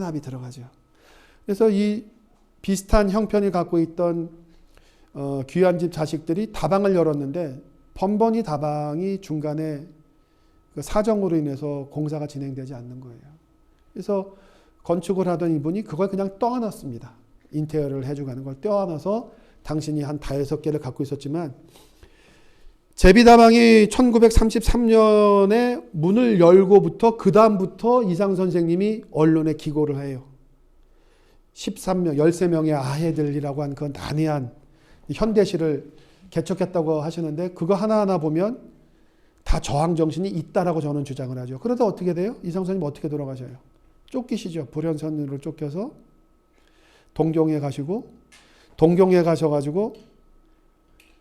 합이 들어가죠. 그래서 이 비슷한 형편을 갖고 있던 귀한 집 자식들이 다방을 열었는데 번번이 다방이 중간에 그 사정으로 인해서 공사가 진행되지 않는 거예요. 그래서 건축을 하던 이분이 그걸 그냥 떠안았습니다. 인테리어를 해주가는 걸 떼어안아서 당신이 한 5개를 갖고 있었지만 제비다방이 1933년에 문을 열고부터 그 다음부터 이상 선생님이 언론에 기고를 해요. 13명의 아해들이라고 한 그 난해한 현대시를 개척했다고 하시는데 그거 하나하나 보면 다 저항 정신이 있다라고 저는 주장을 하죠. 그러다 어떻게 돼요? 이상 선생님 어떻게 돌아가셔요? 쫓기시죠. 불연선으로 쫓겨서 동경에 가시고 동경에 가셔가지고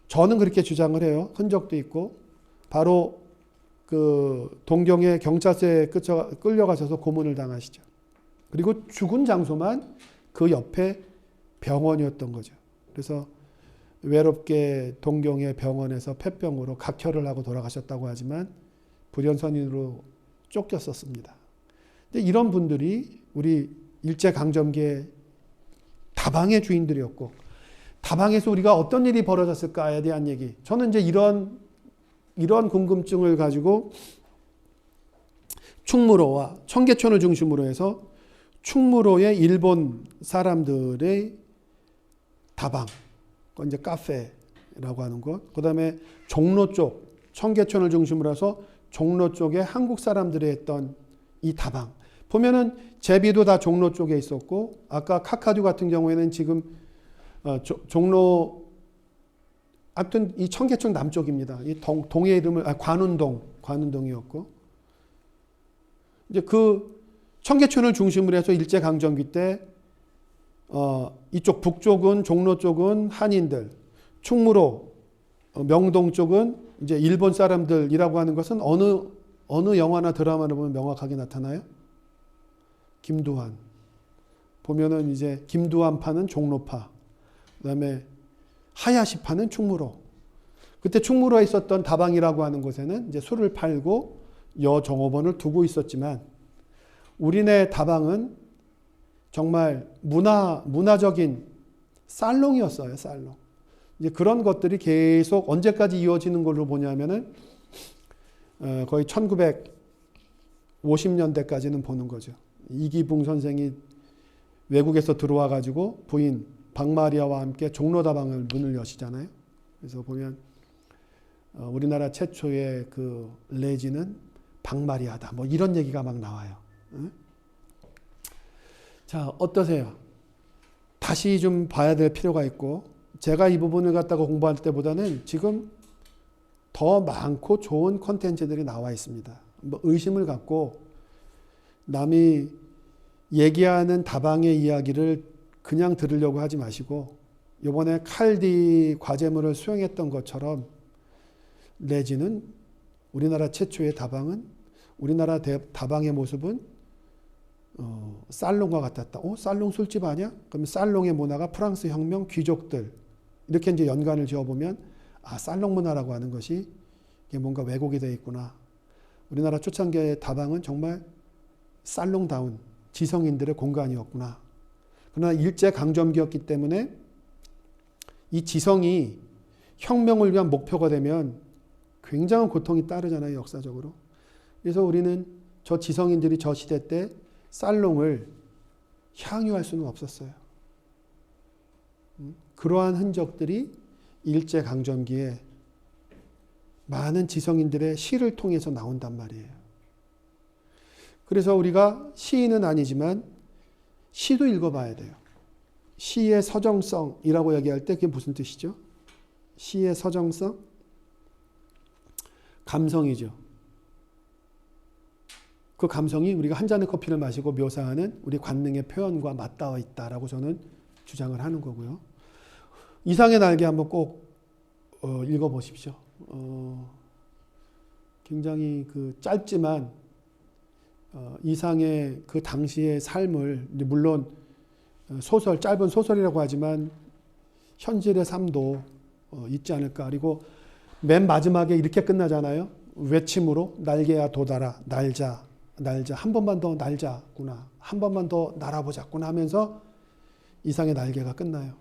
저는 그렇게 주장을 해요. 흔적도 있고 바로 그 동경에 경찰서에 끌려가셔서 고문을 당하시죠. 그리고 죽은 장소만 그 옆에 병원이었던 거죠. 그래서 외롭게 동경의 병원에서 폐병으로 각혈을 하고 돌아가셨다고 하지만 불연선인으로 쫓겼었습니다. 근데 이런 분들이 우리 일제강점기의 다방의 주인들이었고 다방에서 우리가 어떤 일이 벌어졌을까에 대한 얘기. 저는 이제 이런 궁금증을 가지고 충무로와 청계천을 중심으로 해서 충무로의 일본 사람들의 다방, 이제 카페라고 하는 것. 그 다음에 종로 쪽, 청계천을 중심으로 해서 종로 쪽에 한국 사람들이 했던 이 다방. 보면은 제비도 다 종로 쪽에 있었고, 아까 카카두 같은 경우에는 지금 종로, 하여튼 이 청계천 남쪽입니다. 이 동의 이름을, 관운동이었고, 이제 그 청계천을 중심으로 해서 일제강점기 때 이쪽 북쪽은 종로 쪽은 한인들, 충무로, 명동 쪽은 이제 일본 사람들이라고 하는 것은 어느 영화나 드라마를 보면 명확하게 나타나요? 김두한. 보면은 이제 김두한파는 종로파, 그다음에 하야시파는 충무로. 그때 충무로에 있었던 다방이라고 하는 곳에는 이제 술을 팔고 여종업원을 두고 있었지만 우리네 다방은 정말 문화적인 살롱이었어요, 살롱. 이제 그런 것들이 계속 언제까지 이어지는 걸로 보냐면은 거의 1950년대까지는 보는 거죠. 이기붕 선생이 외국에서 들어와 가지고 부인 박마리아와 함께 종로다방을 문을 여시잖아요. 그래서 보면 우리나라 최초의 그 레지는 박마리아다. 뭐 이런 얘기가 막 나와요. 자, 어떠세요? 다시 좀 봐야 될 필요가 있고, 제가 이 부분을 갖다가 공부할 때보다는 지금 더 많고 좋은 콘텐츠들이 나와 있습니다. 뭐 의심을 갖고 남이 얘기하는 다방의 이야기를 그냥 들으려고 하지 마시고, 이번에 칼디 과제물을 수행했던 것처럼 레지는 우리나라 최초의 다방은, 우리나라 다방의 모습은 살롱과 같았다. 살롱 술집 아니야? 그럼 살롱의 문화가 프랑스 혁명 귀족들, 이렇게 이제 연관을 지어보면 살롱 문화라고 하는 것이 이게 뭔가 왜곡이 되어 있구나. 우리나라 초창기의 다방은 정말 살롱다운 지성인들의 공간이었구나. 그러나 일제강점기였기 때문에 이 지성이 혁명을 위한 목표가 되면 굉장한 고통이 따르잖아요, 역사적으로. 그래서 우리는 저 지성인들이 저 시대 때 살롱을 향유할 수는 없었어요. 그러한 흔적들이 일제강점기에 많은 지성인들의 시를 통해서 나온단 말이에요. 그래서 우리가 시인은 아니지만 시도 읽어봐야 돼요. 시의 서정성이라고 얘기할 때 그게 무슨 뜻이죠? 시의 서정성? 감성이죠. 그 감성이 우리가 한 잔의 커피를 마시고 묘사하는 우리 관능의 표현과 맞닿아 있다라고 저는 주장을 하는 거고요. 이상의 날개 한번 꼭 읽어보십시오. 굉장히 그 짧지만 이상의 그 당시의 삶을, 물론 소설, 짧은 소설이라고 하지만 현실의 삶도 있지 않을까. 그리고 맨 마지막에 이렇게 끝나잖아요. 외침으로 날개야 돋아라, 날자. 날자. 한 번만 더 날자꾸나. 한 번만 더 날아보자꾸나 하면서 이상의 날개가 끝나요.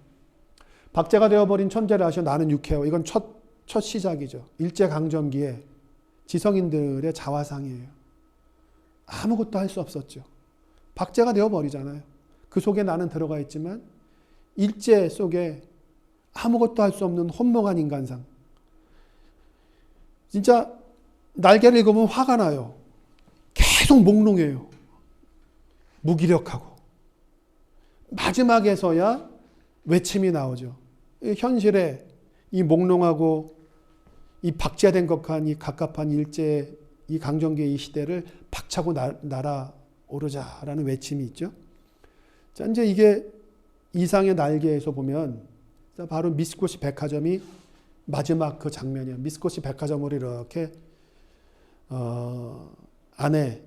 박제가 되어버린 천재를 아시오. 나는 육해요. 이건 첫 시작이죠. 일제강점기에 지성인들의 자화상이에요. 아무것도 할 수 없었죠. 박제가 되어버리잖아요. 그 속에 나는 들어가 있지만 일제 속에 아무것도 할 수 없는 혼몽한 인간상. 진짜 날개를 읽으면 화가 나요. 계속 몽롱해요. 무기력하고. 마지막에서야 외침이 나오죠. 현실에 이 몽롱하고 이 박제된 것한 이 갑갑한 일제 이 강점기의 이 시대를 박차고 날아오르자라는 외침이 있죠. 자, 이제 이게 이상의 날개에서 보면 바로 미스코시 백화점이 마지막 그 장면이에요. 미스코시 백화점으로 이렇게 아내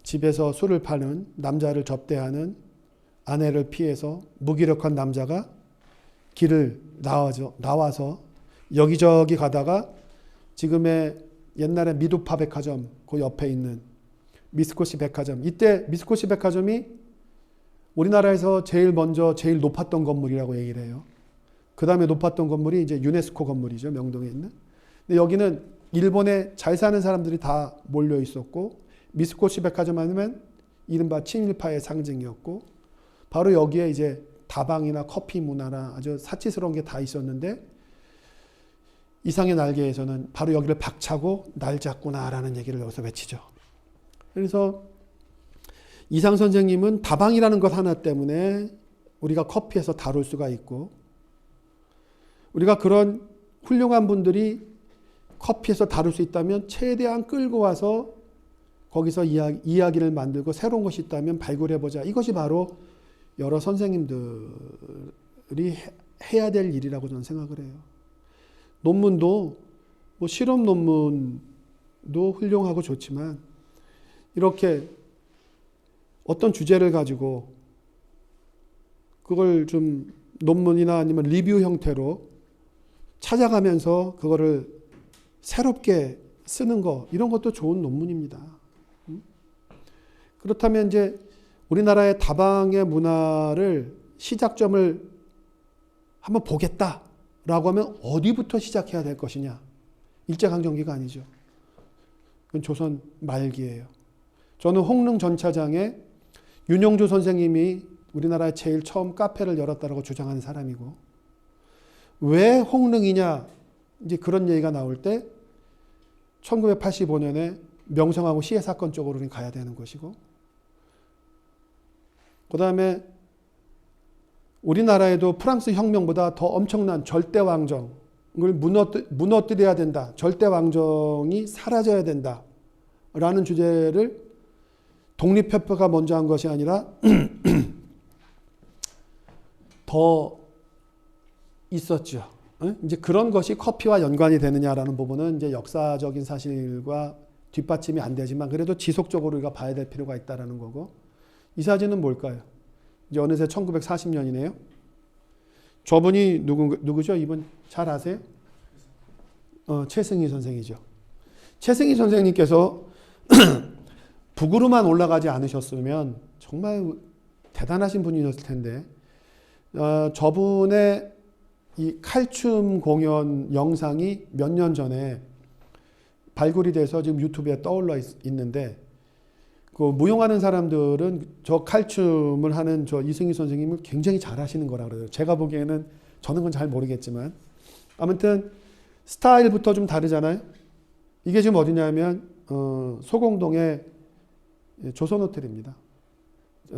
집에서 술을 파는 남자를 접대하는 아내를 피해서 무기력한 남자가 길을 나와서 여기저기 가다가 지금의 옛날에 미두파 백화점 그 옆에 있는 미스코시 백화점. 이때 미스코시 백화점이 우리나라에서 제일 높았던 건물이라고 얘기를 해요. 그 다음에 높았던 건물이 이제 유네스코 건물이죠. 명동에 있는. 근데 여기는 일본에 잘 사는 사람들이 다 몰려 있었고, 미스코시 백화점 하면 이른바 친일파의 상징이었고, 바로 여기에 이제 다방이나 커피 문화나 아주 사치스러운 게 다 있었는데, 이상의 날개에서는 바로 여기를 박차고 날잡구나라는 얘기를 여기서 외치죠. 그래서 이상 선생님은 다방이라는 것 하나 때문에 우리가 커피에서 다룰 수가 있고, 우리가 그런 훌륭한 분들이 커피에서 다룰 수 있다면 최대한 끌고 와서 거기서 이야기를 만들고 새로운 것이 있다면 발굴해보자. 이것이 바로 여러 선생님들이 해야 될 일이라고 저는 생각을 해요. 논문도 뭐 실험 논문도 훌륭하고 좋지만 이렇게 어떤 주제를 가지고 그걸 좀 논문이나 아니면 리뷰 형태로 찾아가면서 그거를 새롭게 쓰는 거, 이런 것도 좋은 논문입니다. 그렇다면 이제 우리나라의 다방의 문화를 시작점을 한번 보겠다라고 하면 어디부터 시작해야 될 것이냐? 일제강점기가 아니죠. 그건 조선 말기예요. 저는 홍릉 전차장에 윤용주 선생님이 우리나라에 제일 처음 카페를 열었다고 주장하는 사람이고, 왜 홍릉이냐, 이제 그런 얘기가 나올 때 1985년에 명성하고 시해 사건 쪽으로 가야 되는 것이고, 그 다음에 우리나라에도 프랑스 혁명보다 더 엄청난 절대왕정을 무너뜨려야 된다. 절대왕정이 사라져야 된다. 라는 주제를 독립협회가 먼저 한 것이 아니라 더 있었죠. 이제 그런 것이 커피와 연관이 되느냐라는 부분은 이제 역사적인 사실과 뒷받침이 안 되지만 그래도 지속적으로 우리가 봐야 될 필요가 있다라는 거고, 이 사진은 뭘까요? 이제 어느새 1940년이네요. 저분이 누구죠? 이분 잘 아세요? 최승희 선생이죠. 최승희 선생님께서 북으로만 올라가지 않으셨으면 정말 대단하신 분이었을 텐데, 저분의 이 칼춤 공연 영상이 몇 년 전에 발굴이 돼서 지금 유튜브에 떠올라 있는데, 그 무용하는 사람들은 저 칼춤을 하는 저 이승희 선생님을 굉장히 잘 하시는 거라 그래요. 제가 보기에는, 저는 그건 잘 모르겠지만 아무튼 스타일부터 좀 다르잖아요. 이게 지금 어디냐면 소공동의 조선호텔입니다.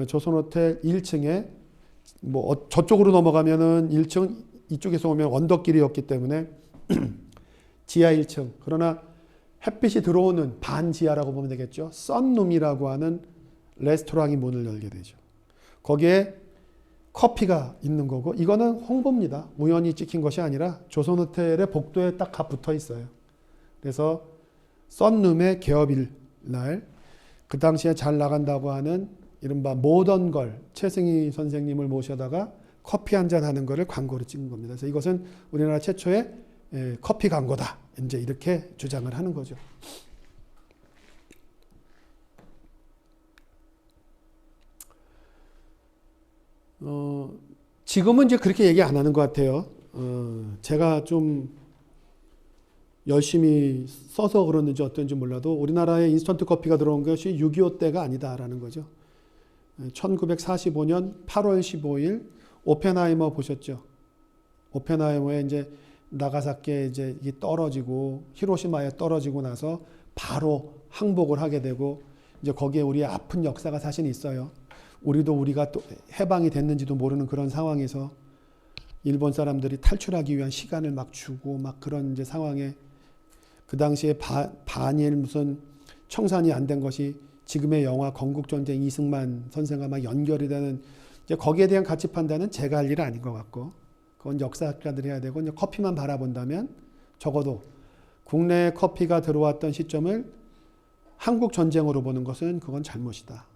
조선호텔 1층에 뭐 저쪽으로 넘어가면은 1층, 이쪽에서 오면 언덕길이었기 때문에 지하 1층. 그러나 햇빛이 들어오는 반지하라고 보면 되겠죠. 썬룸이라고 하는 레스토랑이 문을 열게 되죠. 거기에 커피가 있는 거고, 이거는 홍보입니다. 우연히 찍힌 것이 아니라 조선호텔의 복도에 딱 붙어 있어요. 그래서 썬룸의 개업일 날, 그 당시에 잘 나간다고 하는 이른바 모던걸 최승희 선생님을 모셔다가 커피 한잔 하는 거를 광고로 찍은 겁니다. 그래서 이것은 우리나라 최초의 커피 광고다. 이제 이렇게 주장을 하는 거죠. 지금은 이제 그렇게 얘기 안 하는 것 같아요. 제가 좀 열심히 써서 그러는지 어떤지 몰라도 우리나라에 인스턴트 커피가 들어온 것이 6.25 때가 아니다라는 거죠. 1945년 8월 15일 오펜하이머 보셨죠? 오펜하이머에 이제 나가사키에 이제 떨어지고 히로시마에 떨어지고 나서 바로 항복을 하게 되고 이제 거기에 우리의 아픈 역사가 사실 있어요. 우리가 또 해방이 됐는지도 모르는 그런 상황에서 일본 사람들이 탈출하기 위한 시간을 막 주고 막 그런 이제 상황에 그 당시에 반일 무슨 청산이 안 된 것이 지금의 영화 건국전쟁 이승만 선생과 막 연결이 되는 이제 거기에 대한 가치 판단은 제가 할 일은 아닌 것 같고 그건 역사학자들이 해야 되고 이제 커피만 바라본다면 적어도 국내에 커피가 들어왔던 시점을 한국 전쟁으로 보는 것은 그건 잘못이다.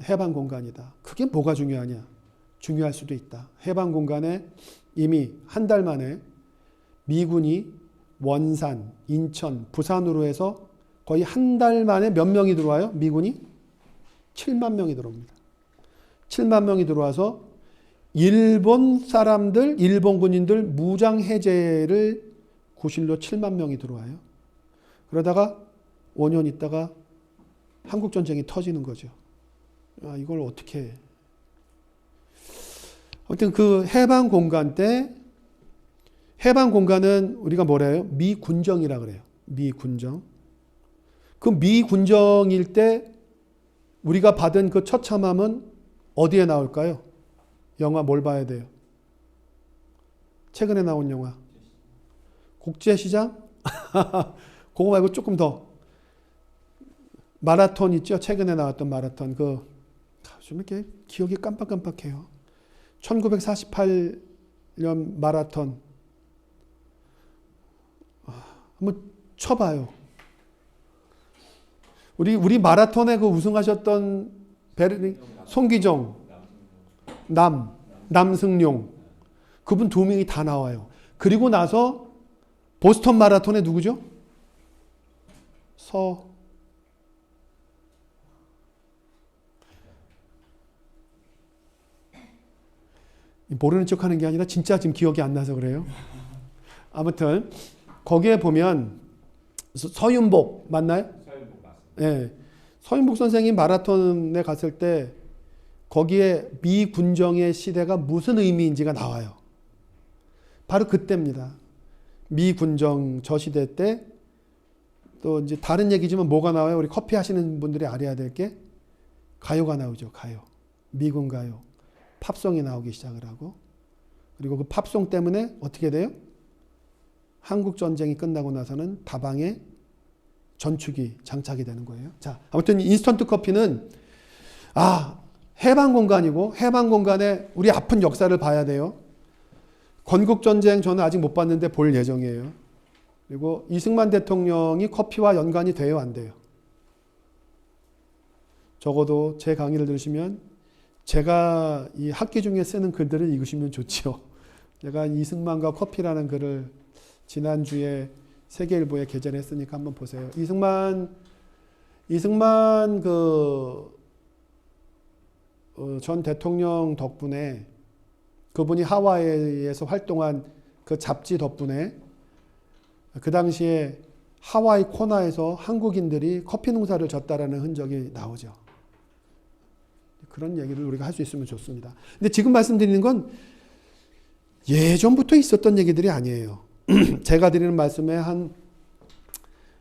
해방 공간이다. 그게 뭐가 중요하냐? 중요할 수도 있다. 해방 공간에 이미 한 달 만에 미군이 원산, 인천, 부산으로 해서 거의 한 달 만에 몇 명이 들어와요? 미군이? 7만 명이 들어옵니다. 7만 명이 들어와서 일본 사람들, 일본 군인들 무장 해제를 구실로 7만 명이 들어와요. 그러다가 5년 있다가 한국 전쟁이 터지는 거죠. 이걸 어떻게 해? 아무튼 그 해방 공간 때 해방 공간은 우리가 뭐라 해요? 미군정이라 그래요. 미군정. 그 미군정일 때 우리가 받은 그 처참함은 어디에 나올까요? 영화 뭘 봐야 돼요? 최근에 나온 영화. 국제시장? 그거 말고 조금 더. 마라톤 있죠? 최근에 나왔던 마라톤. 좀 이렇게 기억이 깜빡깜빡해요. 1948년 마라톤. 한번 쳐봐요. 우리 마라톤에 그 우승하셨던 송기정, 남승용. 그분 두 명이 다 나와요. 그리고 나서 보스턴 마라톤에 누구죠? 모르는 척 하는 게 아니라 진짜 지금 기억이 안 나서 그래요. 아무튼 거기에 보면 서윤복 맞나요? 서윤복 맞습니다. 네. 서윤복 선생이 마라톤에 갔을 때 거기에 미군정의 시대가 무슨 의미인지가 나와요. 바로 그때입니다. 미군정 저 시대 때 또 이제 다른 얘기지만 뭐가 나와요? 우리 커피 하시는 분들이 알아야 될 게 가요가 나오죠. 가요. 미군 가요. 팝송이 나오기 시작을 하고 그리고 그 팝송 때문에 어떻게 돼요? 한국 전쟁이 끝나고 나서는 다방에 전축이 장착이 되는 거예요. 자, 아무튼 인스턴트 커피는 해방 공간이고 해방 공간에 우리 아픈 역사를 봐야 돼요. 건국 전쟁 저는 아직 못 봤는데 볼 예정이에요. 그리고 이승만 대통령이 커피와 연관이 돼요, 안 돼요? 적어도 제 강의를 들으시면 제가 이 학기 중에 쓰는 글들을 읽으시면 좋죠. 제가 이승만과 커피라는 글을 지난주에 세계일보에 게재했으니까 한번 보세요. 이승만 전 대통령 덕분에 그분이 하와이에서 활동한 그 잡지 덕분에 그 당시에 하와이 코나에서 한국인들이 커피 농사를 졌다라는 흔적이 나오죠. 그런 얘기를 우리가 할 수 있으면 좋습니다. 근데 지금 말씀드리는 건 예전부터 있었던 얘기들이 아니에요. 제가 드리는 말씀에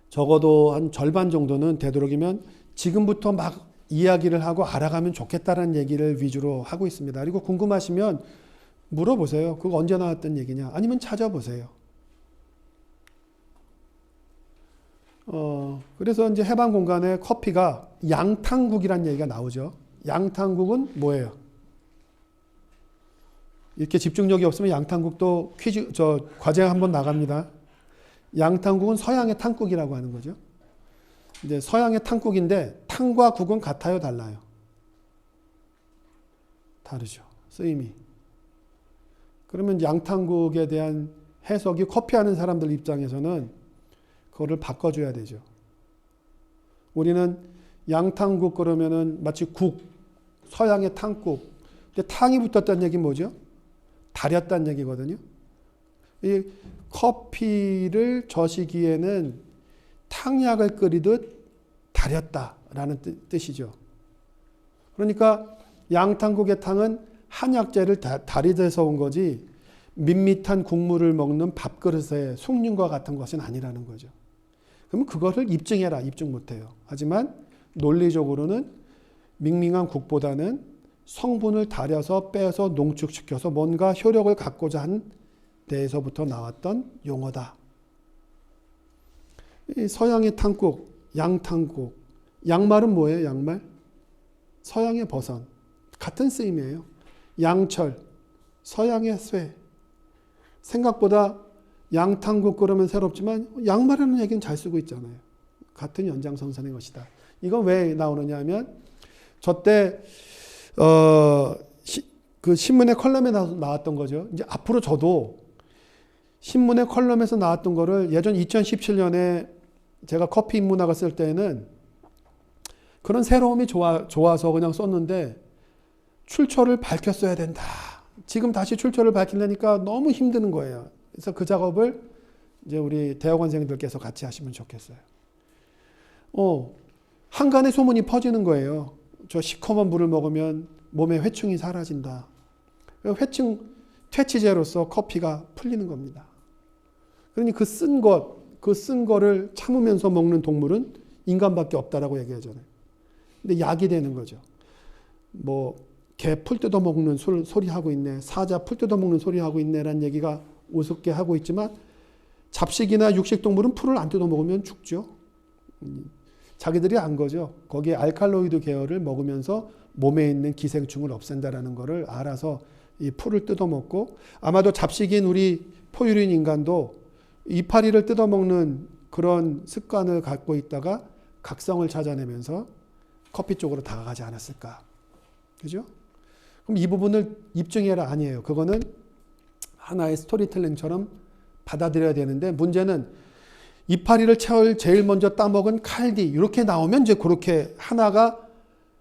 적어도 한 절반 정도는 되도록이면 지금부터 막 이야기를 하고 알아가면 좋겠다라는 얘기를 위주로 하고 있습니다. 그리고 궁금하시면 물어보세요. 그거 언제 나왔던 얘기냐? 아니면 찾아보세요. 그래서 이제 해방 공간에 커피가 양탕국이라는 얘기가 나오죠. 양탕국은 뭐예요? 이렇게 집중력이 없으면 양탕국도 과제 한번 나갑니다. 양탕국은 서양의 탕국이라고 하는 거죠. 이제 서양의 탕국인데 탕과 국은 같아요, 달라요? 다르죠. 쓰임이. 그러면 양탕국에 대한 해석이 커피하는 사람들 입장에서는 그거를 바꿔줘야 되죠. 우리는 양탕국 그러면은 마치 서양의 탕국, 근데 탕이 붙었다는 얘기는 뭐죠? 달였다는 얘기거든요. 이 커피를 저 시기에는 탕약을 끓이듯 달였다라는 뜻이죠. 그러니까 양탕국의 탕은 한약재를 달이돼서 온 거지 밋밋한 국물을 먹는 밥그릇의 숭늉과 같은 것은 아니라는 거죠. 그럼 그거를 입증해라. 입증 못해요. 하지만 논리적으로는 밍밍한 국보다는 성분을 달여서 빼서 농축시켜서 뭔가 효력을 갖고자 한 데에서부터 나왔던 용어다. 이 서양의 탕국, 양탕국. 양말은 뭐예요? 양말? 서양의 버선. 같은 쓰임이에요. 양철, 서양의 쇠. 생각보다 양탕국 그러면 새롭지만 양말이라는 얘기는 잘 쓰고 있잖아요. 같은 연장선상의 것이다. 이건 왜 나오느냐 하면 저때 그 신문의 컬럼에 나왔던 거죠. 이제 앞으로 저도 신문의 컬럼에서 나왔던 거를 예전 2017년에 제가 커피 인문학을 쓸 때에는 그런 새로움이 좋아서 그냥 썼는데 출처를 밝혔어야 된다. 지금 다시 출처를 밝히려니까 너무 힘드는 거예요. 그래서 그 작업을 이제 우리 대학원생들께서 같이 하시면 좋겠어요. 한간에 소문이 퍼지는 거예요. 저 시커먼 물을 먹으면 몸에 회충이 사라진다. 회충 퇴치제로서 커피가 풀리는 겁니다. 그러니 그 쓴 거를 참으면서 먹는 동물은 인간밖에 없다라고 얘기하잖아요. 근데 약이 되는 거죠. 개 풀 뜯어 먹는 소리 하고 있네. 사자 풀 뜯어 먹는 소리 하고 있네라는 얘기가 우습게 하고 있지만 잡식이나 육식 동물은 풀을 안 뜯어 먹으면 죽죠. 자기들이 안 거죠. 거기에 알칼로이드 계열을 먹으면서 몸에 있는 기생충을 없앤다라는 거를 알아서 이 풀을 뜯어 먹고 아마도 잡식인 우리 포유류인 인간도 이파리를 뜯어 먹는 그런 습관을 갖고 있다가 각성을 찾아내면서 커피 쪽으로 다가가지 않았을까. 그죠? 그럼 이 부분을 입증해라 아니에요. 그거는 하나의 스토리텔링처럼 받아들여야 되는데 문제는 이파리를 제일 먼저 따먹은 칼디 이렇게 나오면 이제 그렇게 하나가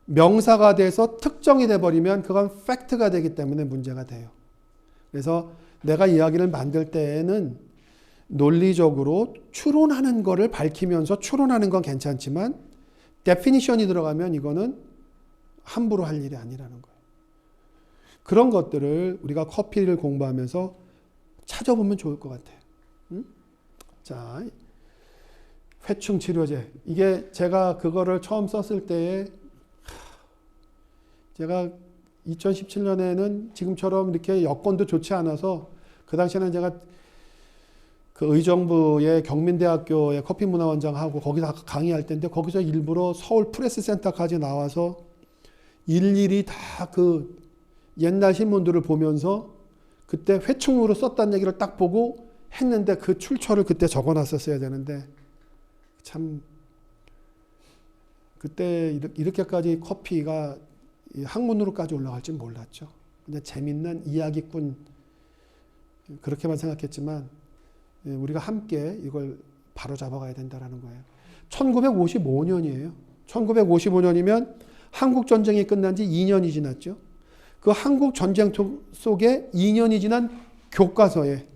명사가 돼서 특정이 돼버리면 그건 팩트가 되기 때문에 문제가 돼요. 그래서 내가 이야기를 만들 때에는 논리적으로 추론하는 거를 밝히면서 추론하는 건 괜찮지만 데피니션이 들어가면 이거는 함부로 할 일이 아니라는 거예요. 그런 것들을 우리가 커피를 공부하면서 찾아보면 좋을 것 같아요. 자, 회충 치료제. 이게 제가 그거를 처음 썼을 때에 제가 2017년에는 지금처럼 이렇게 여건도 좋지 않아서 그 당시에는 제가 그 의정부의 경민대학교의 커피문화원장하고 거기서 강의할 때인데 거기서 일부러 서울 프레스센터까지 나와서 일일이 다 그 옛날 신문들을 보면서 그때 회충으로 썼다는 얘기를 딱 보고 했는데 그 출처를 그때 적어놨었어야 되는데 참 그때 이렇게까지 커피가 학문으로까지 올라갈 줄 몰랐죠. 그냥 재밌는 이야기꾼 그렇게만 생각했지만 우리가 함께 이걸 바로 잡아가야 된다는 거예요. 1955년이에요. 1955년이면 한국전쟁이 끝난 지 2년이 지났죠. 그 한국전쟁 속에 2년이 지난 교과서에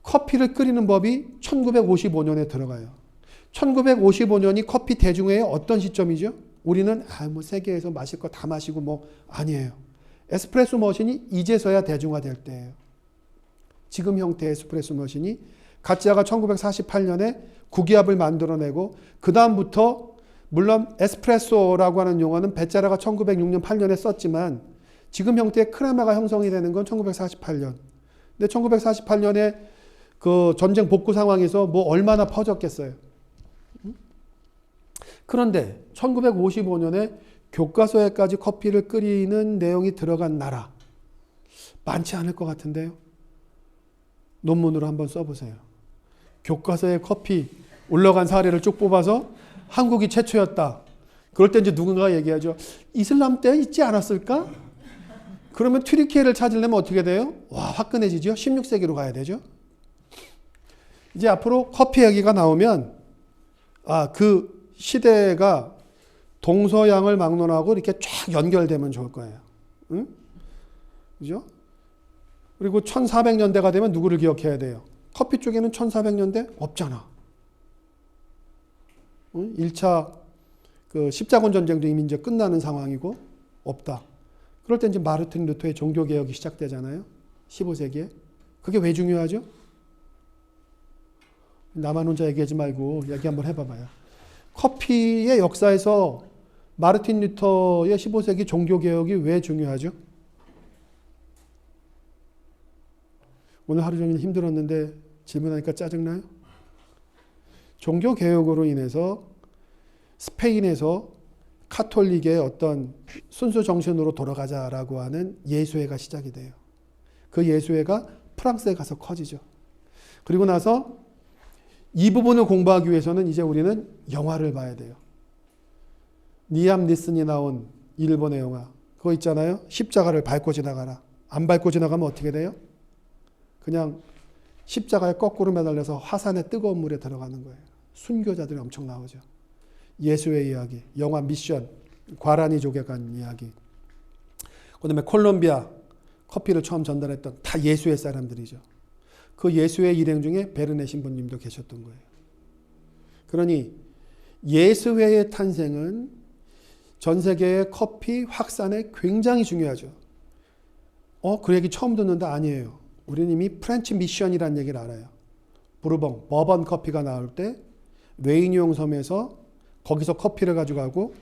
커피를 끓이는 법이 1955년에 들어가요. 1955년이 커피 대중화의 어떤 시점이죠? 우리는 세계에서 마실 거 다 마시고 아니에요. 에스프레소 머신이 이제서야 대중화될 때예요. 지금 형태의 에스프레소 머신이 가짜가 1948년에 구기압을 만들어내고 그 다음부터 물론 에스프레소라고 하는 용어는 베짜라가 1906년 8년에 썼지만 지금 형태의 크레마가 형성이 되는 건 1948년. 근데 1948년에 그 전쟁 복구 상황에서 얼마나 퍼졌겠어요. 그런데 1955년에 교과서에까지 커피를 끓이는 내용이 들어간 나라 많지 않을 것 같은데요. 논문으로 한번 써보세요. 교과서에 커피 올라간 사례를 쭉 뽑아서 한국이 최초였다. 그럴 때 이제 누군가가 얘기하죠. 이슬람 때 있지 않았을까? 그러면 튀르키예를 찾으려면 어떻게 돼요? 화끈해지죠. 16세기로 가야 되죠. 이제 앞으로 커피 얘기가 나오면 그 시대가 동서양을 막론하고 이렇게 쫙 연결되면 좋을 거예요. 응? 그죠? 그리고 1400년대가 되면 누구를 기억해야 돼요? 커피 쪽에는 1400년대 없잖아. 응? 1차 그 십자군 전쟁도 이미 이제 끝나는 상황이고 없다. 그럴 때 이제 마르틴 루터의 종교개혁이 시작되잖아요. 15세기에. 그게 왜 중요하죠? 나만 혼자 얘기하지 말고 얘기 한번 해봐봐요. 커피의 역사에서 마르틴 루터의 15세기 종교개혁이 왜 중요하죠? 오늘 하루 종일 힘들었는데 질문하니까 짜증나요? 종교개혁으로 인해서 스페인에서 카톨릭의 어떤 순수 정신으로 돌아가자라고 하는 예수회가 시작이 돼요. 그 예수회가 프랑스에 가서 커지죠. 그리고 나서 이 부분을 공부하기 위해서는 이제 우리는 영화를 봐야 돼요. 리암 니슨이 나온 일본의 영화. 그거 있잖아요. 십자가를 밟고 지나가라. 안 밟고 지나가면 어떻게 돼요? 그냥 십자가에 거꾸로 매달려서 화산의 뜨거운 물에 들어가는 거예요. 순교자들이 엄청 나오죠. 예수의 이야기, 영화 미션, 과라니 족에 간 이야기. 그 다음에 콜롬비아 커피를 처음 전달했던 다 예수의 사람들이죠. 그 예수의 일행 중에 베르네 신부님도 계셨던 거예요. 그러니 예수회의 탄생은 전 세계의 커피 확산에 굉장히 중요하죠. 그 얘기 처음 듣는데 아니에요. 우리는 이미 프렌치 미션이라는 얘기를 알아요. 부르봉, 버번 커피가 나올 때 레이니옹 섬에서 거기서 커피를 가져가고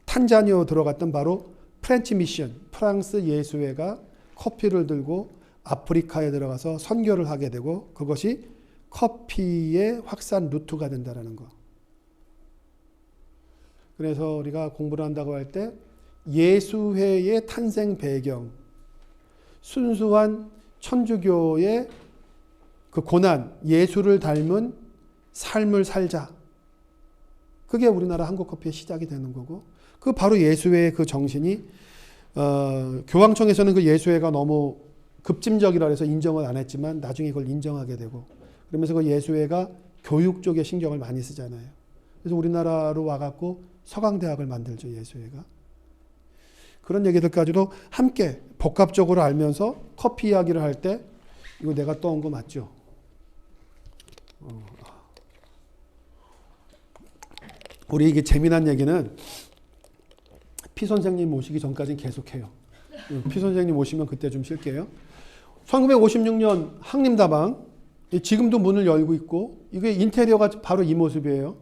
탄자니아 들어갔던 바로 프렌치 미션, 프랑스 예수회가 커피를 들고 아프리카에 들어가서 선교를 하게 되고 그것이 커피의 확산 루트가 된다는 거. 그래서 우리가 공부를 한다고 할 때 예수회의 탄생 배경, 순수한 천주교의 그 고난, 예수를 닮은 삶을 살자. 그게 우리나라 한국커피의 시작이 되는 거고, 그 바로 예수회의 그 정신이 교황청에서는 그 예수회가 너무 급진적이라 해서 인정을 안 했지만 나중에 그걸 인정하게 되고, 그러면서 그 예수회가 교육 쪽에 신경을 많이 쓰잖아요. 그래서 우리나라로 와갖고 서강대학을 만들죠, 예수회가. 그런 얘기들까지도 함께 복합적으로 알면서 커피 이야기를 할 때 이거 내가 떠온 거 맞죠? 우리 이게 재미난 얘기는 피 선생님 오시기 전까지는 계속해요. 피 선생님 오시면 그때 좀 쉴게요. 1956년 항림다방, 지금도 문을 열고 있고, 이게 인테리어가 바로 이 모습이에요.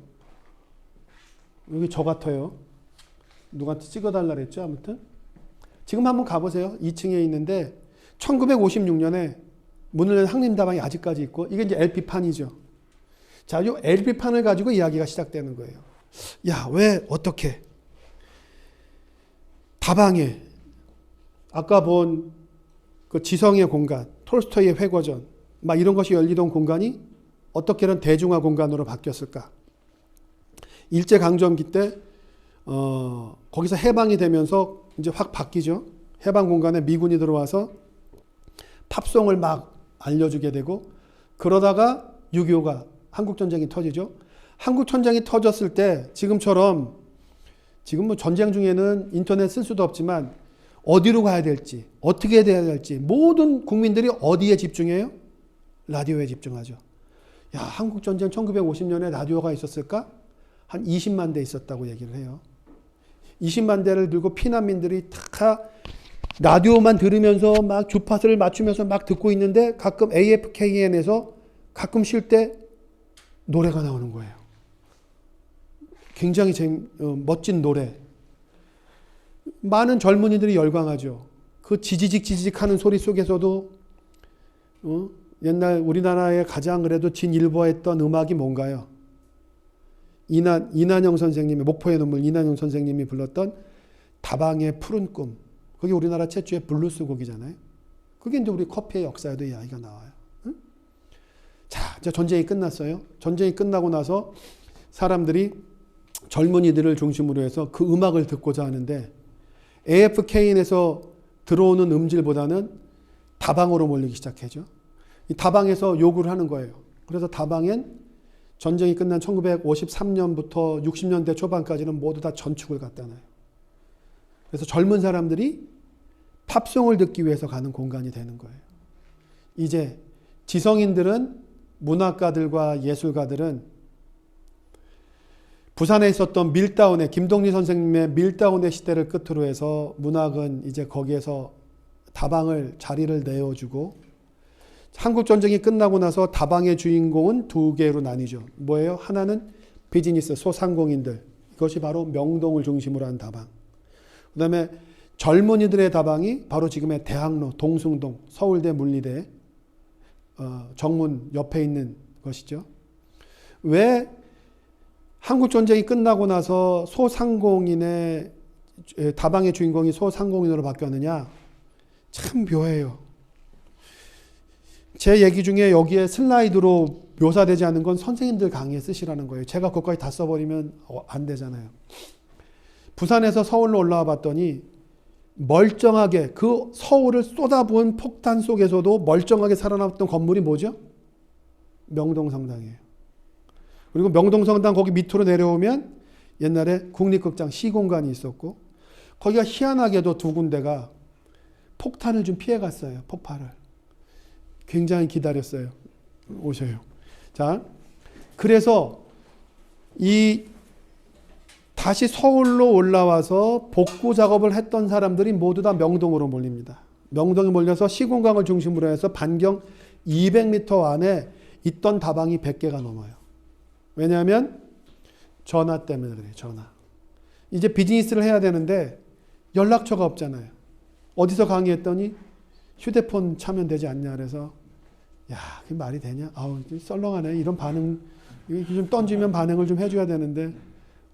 여기 저 같아요. 누구한테 찍어달라 그랬죠? 아무튼. 지금 한번 가보세요. 2층에 있는데, 1956년에 문을 연 항림다방이 아직까지 있고, 이게 이제 LP판이죠. 자, 이 LP판을 가지고 이야기가 시작되는 거예요. 야, 왜, 어떻게? 다방에, 아까 본 그 지성의 공간, 톨스토이의 회고전, 막 이런 것이 열리던 공간이 어떻게든 대중화 공간으로 바뀌었을까? 일제강점기 때, 거기서 해방이 되면서 이제 확 바뀌죠. 해방 공간에 미군이 들어와서 팝송을 막 알려주게 되고, 그러다가 6.25가 한국전쟁이 터지죠. 한국전쟁이 터졌을 때 지금처럼, 지금 뭐 전쟁 중에는 인터넷 쓸 수도 없지만 어디로 가야 될지, 어떻게 해야 될지 모든 국민들이 어디에 집중해요? 라디오에 집중하죠. 야, 한국전쟁 1950년에 라디오가 있었을까? 한 20만 대 있었다고 얘기를 해요. 20만 대를 들고 피난민들이 다 라디오만 들으면서 막 주파수를 맞추면서 막 듣고 있는데 가끔 AFKN에서 가끔 쉴 때 노래가 나오는 거예요. 굉장히 멋진 노래. 많은 젊은이들이 열광하죠. 그 지지직 하는 소리 속에서도 옛날 우리나라의 가장 그래도 진일보했던 음악이 뭔가요? 이난영 선생님의 목포의 눈물, 이난영 선생님이 불렀던 다방의 푸른 꿈. 그게 우리나라 최초의 블루스 곡이잖아요. 그게 이제 우리 커피의 역사에도 이야기가 나와요. 응? 자, 이제 전쟁이 끝났어요. 전쟁이 끝나고 나서 사람들이 젊은이들을 중심으로 해서 그 음악을 듣고자 하는데 AFKN에서 들어오는 음질보다는 다방으로 몰리기 시작하죠. 이 다방에서 요구를 하는 거예요. 그래서 다방엔 전쟁이 끝난 1953년부터 60년대 초반까지는 모두 다 전축을 갖다 놔요. 그래서 젊은 사람들이 팝송을 듣기 위해서 가는 공간이 되는 거예요. 이제 지성인들은, 문학가들과 예술가들은 부산에 있었던 밀다운의, 김동리 선생님의 밀다운의 시대를 끝으로 해서 문학은 이제 거기에서 다방을, 자리를 내어주고, 한국전쟁이 끝나고 나서 다방의 주인공은 두 개로 나뉘죠. 뭐예요? 하나는 비즈니스, 소상공인들. 이것이 바로 명동을 중심으로 한 다방. 그 다음에 젊은이들의 다방이 바로 지금의 대학로, 동숭동, 서울대 물리대, 정문 옆에 있는 것이죠. 왜 한국전쟁이 끝나고 나서 소상공인의, 다방의 주인공이 소상공인으로 바뀌었느냐? 참 묘해요. 제 얘기 중에 여기에 슬라이드로 묘사되지 않는 건 선생님들 강의에 쓰시라는 거예요. 제가 그것까지 다 써버리면 안 되잖아요. 부산에서 서울로 올라와 봤더니 멀쩡하게 그 서울을 쏟아부은 폭탄 속에서도 멀쩡하게 살아남았던 건물이 뭐죠? 명동성당이에요. 그리고 명동성당 거기 밑으로 내려오면 옛날에 국립극장 시공간이 있었고, 거기가 희한하게도 두 군데가 폭탄을 좀 피해갔어요. 폭발을. 굉장히 기다렸어요. 오셔요. 자, 그래서 다시 서울로 올라와서 복구 작업을 했던 사람들이 모두 다 명동으로 몰립니다. 명동에 몰려서 시공강을 중심으로 해서 반경 200m 안에 있던 다방이 100개가 넘어요. 왜냐하면 전화 때문에 그래요. 전화. 이제 비즈니스를 해야 되는데 연락처가 없잖아요. 어디서 강의했더니 휴대폰 차면 되지 않냐 그래서, 야, 그게 말이 되냐? 아우, 썰렁하네. 이런 반응, 좀 던지면 반응을 좀 해줘야 되는데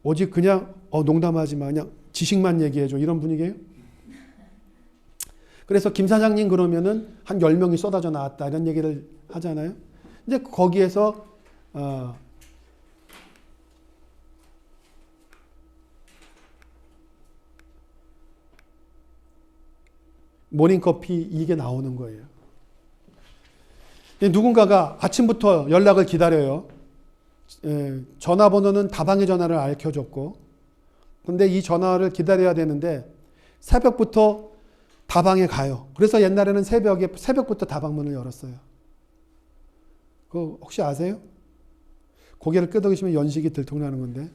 오직 그냥 농담하지 마, 그냥 지식만 얘기해줘, 이런 분위기예요. 그래서 김 사장님 그러면은 한 10명이 쏟아져 나왔다 이런 얘기를 하잖아요. 이제 거기에서 모닝커피 이게 나오는 거예요. 누군가가 아침부터 연락을 기다려요. 전화번호는 다방의 전화를 알려줬고, 근데 이 전화를 기다려야 되는데 새벽부터 다방에 가요. 그래서 옛날에는 새벽부터 다방문을 열었어요. 그거 혹시 아세요? 고개를 끄덕이시면 연식이 들통나는 건데,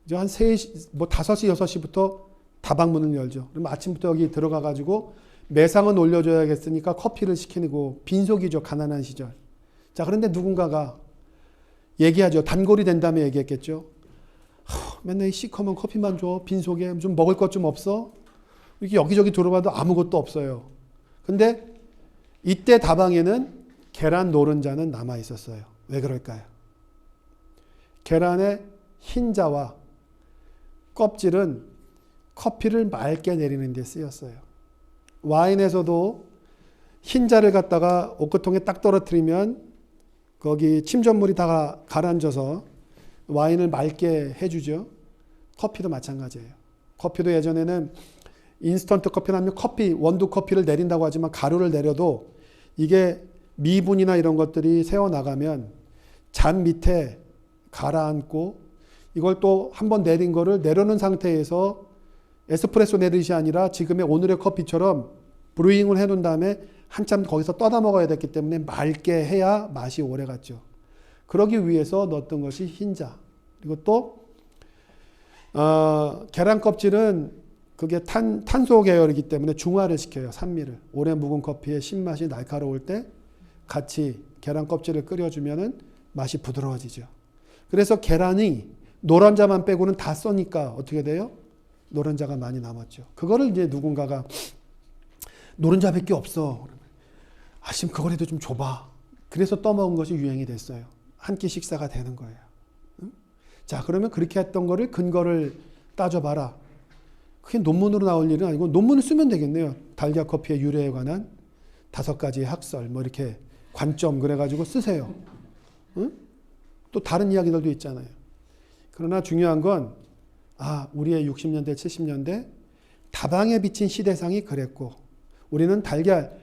이제 한 3시, 5시, 6시부터 다방문을 열죠. 그럼 아침부터 여기 들어가가지고 매상은 올려줘야겠으니까 커피를 시키고, 빈속이죠. 가난한 시절. 자, 그런데 누군가가 얘기하죠. 단골이 된 다음에 얘기했겠죠. 맨날 이 시커먼 커피만 줘. 빈속에 좀 먹을 것 좀 없어? 이렇게 여기저기 들어봐도 아무것도 없어요. 근데 이때 다방에는 계란 노른자는 남아 있었어요. 왜 그럴까요? 계란의 흰자와 껍질은 커피를 맑게 내리는 데 쓰였어요. 와인에서도 흰자를 갖다가 오크통에 딱 떨어뜨리면 거기 침전물이 다 가라앉아서 와인을 맑게 해주죠. 커피도 마찬가지예요. 커피도 예전에는 인스턴트 커피나 아니면 원두 커피를 내린다고 하지만 가루를 내려도 이게 미분이나 이런 것들이 새어나가면 잔 밑에 가라앉고, 이걸 또 한번 내린 거를 내려놓은 상태에서 에스프레소 내듯이 아니라 지금의 오늘의 커피처럼 브루잉을 해놓은 다음에 한참 거기서 떠다 먹어야 됐기 때문에 맑게 해야 맛이 오래 갔죠. 그러기 위해서 넣었던 것이 흰자. 그리고 또 계란 껍질은 그게 탄소 계열이기 때문에 중화를 시켜요. 산미를. 오래 묵은 커피의 신맛이 날카로울 때 같이 계란 껍질을 끓여주면은 맛이 부드러워지죠. 그래서 계란이 노른자만 빼고는 다 써니까 어떻게 돼요? 노른자가 많이 남았죠. 그거를 이제 누군가가 노른자밖에 없어. 아심 그거라도 좀 줘봐. 그래서 떠먹은 것이 유행이 됐어요. 한 끼 식사가 되는 거예요. 응? 자, 그러면 그렇게 했던 거를 근거를 따져봐라. 그게 논문으로 나올 일은 아니고 논문을 쓰면 되겠네요. 달걀 커피의 유래에 관한 5가지의 학설, 뭐 이렇게 관점 그래가지고 쓰세요. 응? 또 다른 이야기들도 있잖아요. 그러나 중요한 건 우리의 60년대, 70년대 다방에 비친 시대상이 그랬고, 우리는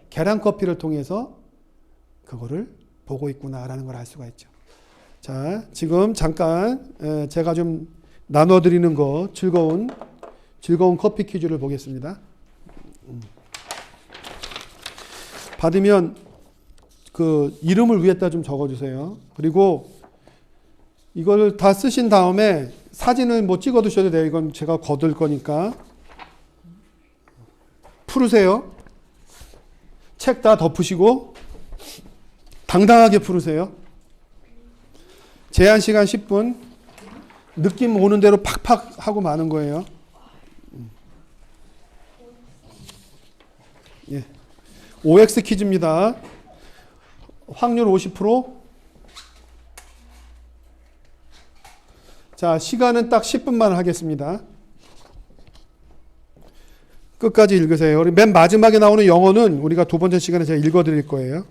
계란 커피를 통해서 그거를 보고 있구나라는 걸 알 수가 있죠. 자, 지금 잠깐 제가 좀 나눠드리는 거 즐거운 커피 퀴즈를 보겠습니다. 받으면 그 이름을 위에다 좀 적어주세요. 그리고 이걸 다 쓰신 다음에 사진을 뭐 찍어 두셔도 돼요. 이건 제가 거둘 거니까. 풀으세요. 책 다 덮으시고 당당하게 풀으세요. 제한 시간 10분. 느낌 오는 대로 팍팍 하고 마는 거예요. 예. OX 퀴즈입니다. 확률 50%. 자, 시간은 딱 10분만 하겠습니다. 끝까지 읽으세요. 우리 맨 마지막에 나오는 영어는 우리가 두 번째 시간에 제가 읽어 드릴 거예요.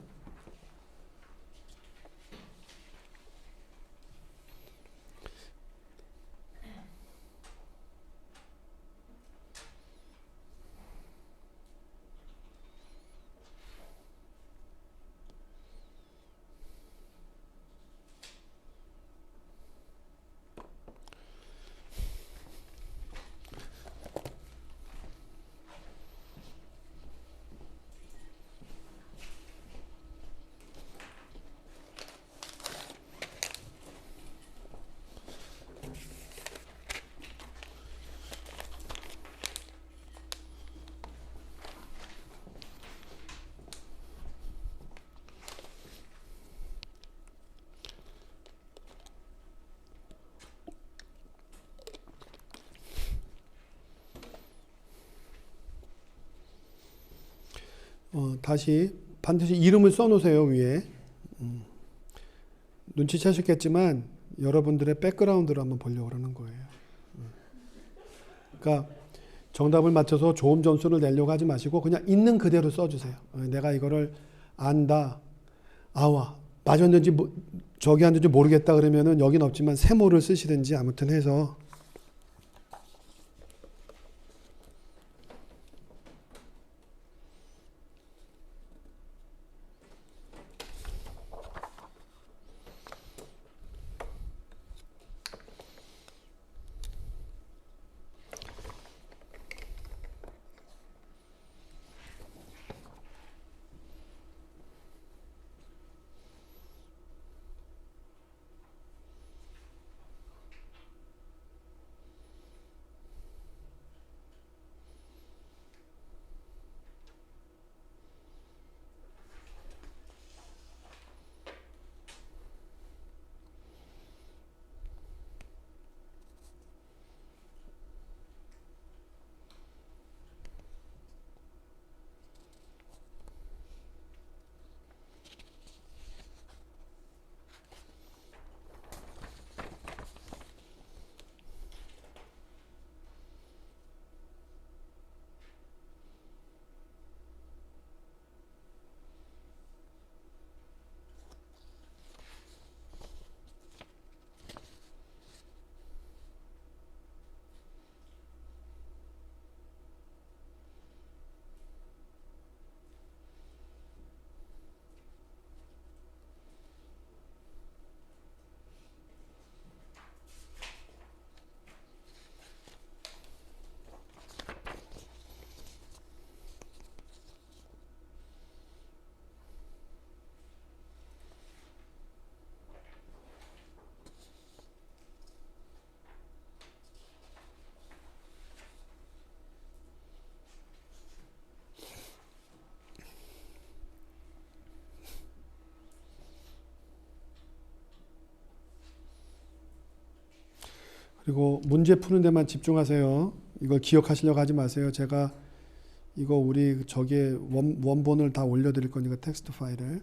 다시 반드시 이름을 써놓으세요, 위에. 눈치채셨겠지만 여러분들의 백그라운드를 한번 보려고 하는 거예요. 그러니까 정답을 맞춰서 좋은 점수를 내려고 하지 마시고 그냥 있는 그대로 써주세요. 내가 이거를 안다. 아와 맞았는지 저기 앉은지 모르겠다 그러면은 여긴 없지만 세모를 쓰시든지 아무튼 해서. 그리고 문제 푸는 데만 집중하세요. 이걸 기억하시려고 하지 마세요. 제가 이거 우리 저기에 원본을 다 올려드릴 거니까 텍스트 파일을.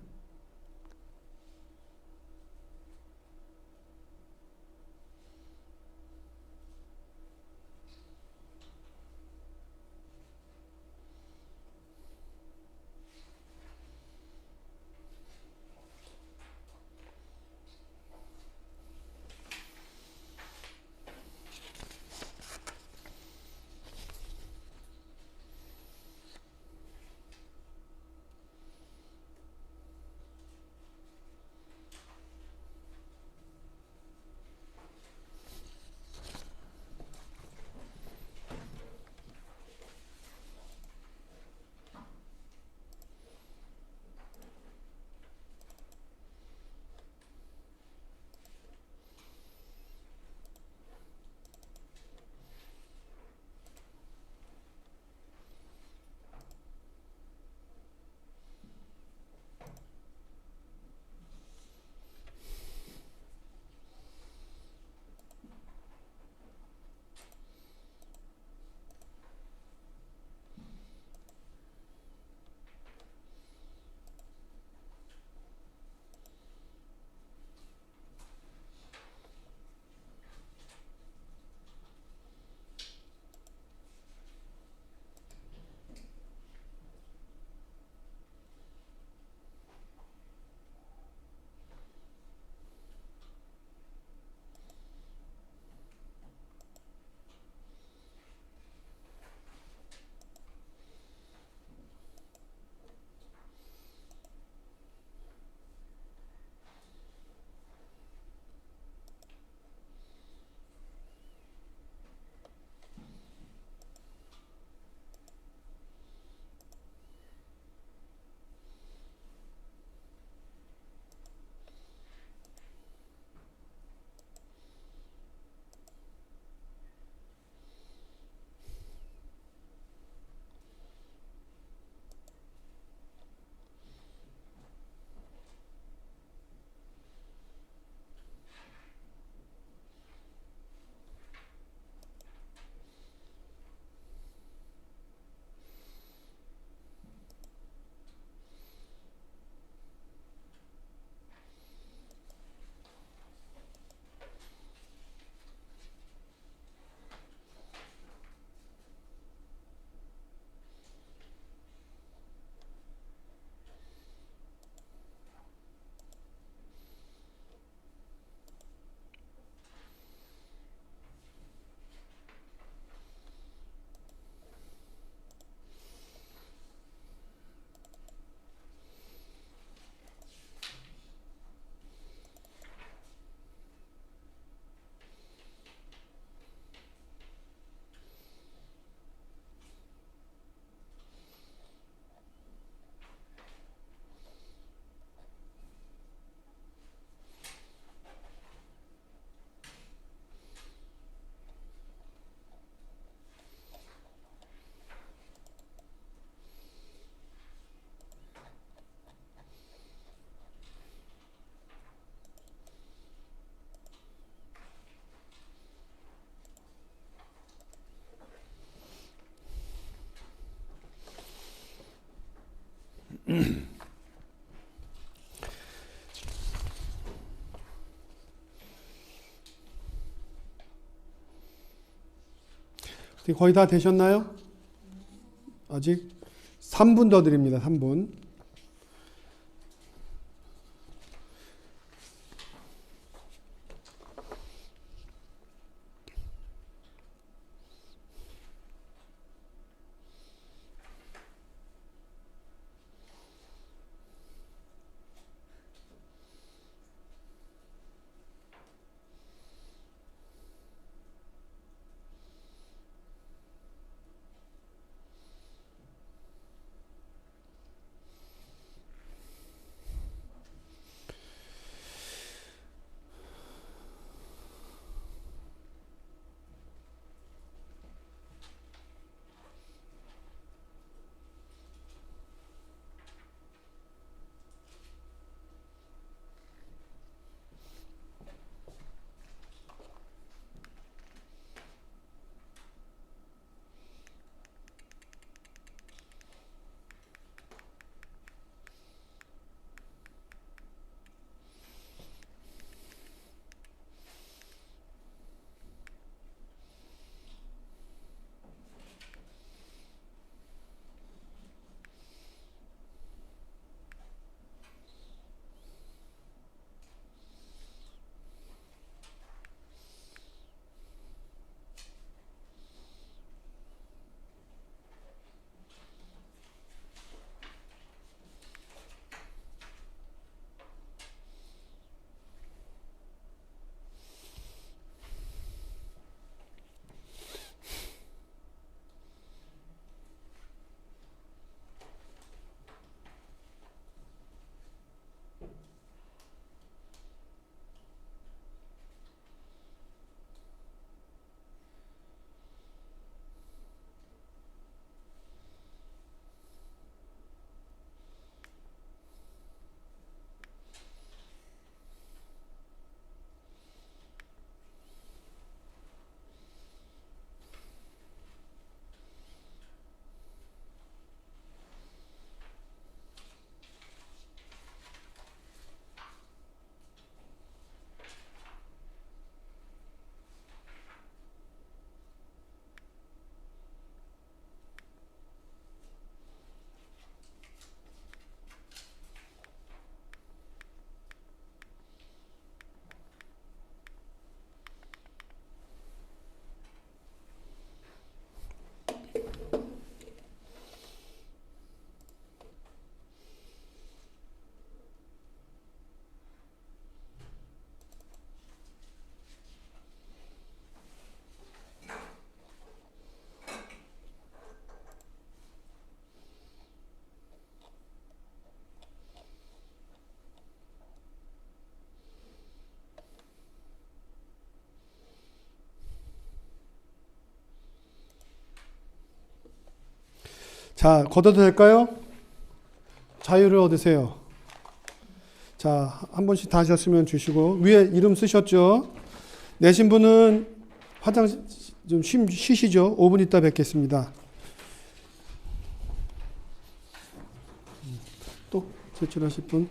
거의 다 되셨나요? 아직 3분 더 드립니다. 3분. 자, 걷어도 될까요? 자유를 얻으세요. 자, 한 번씩 다 하셨으면 주시고, 위에 이름 쓰셨죠? 내신 분은 화장실 좀 쉬시죠? 5분 있다 뵙겠습니다. 또 제출하실 분?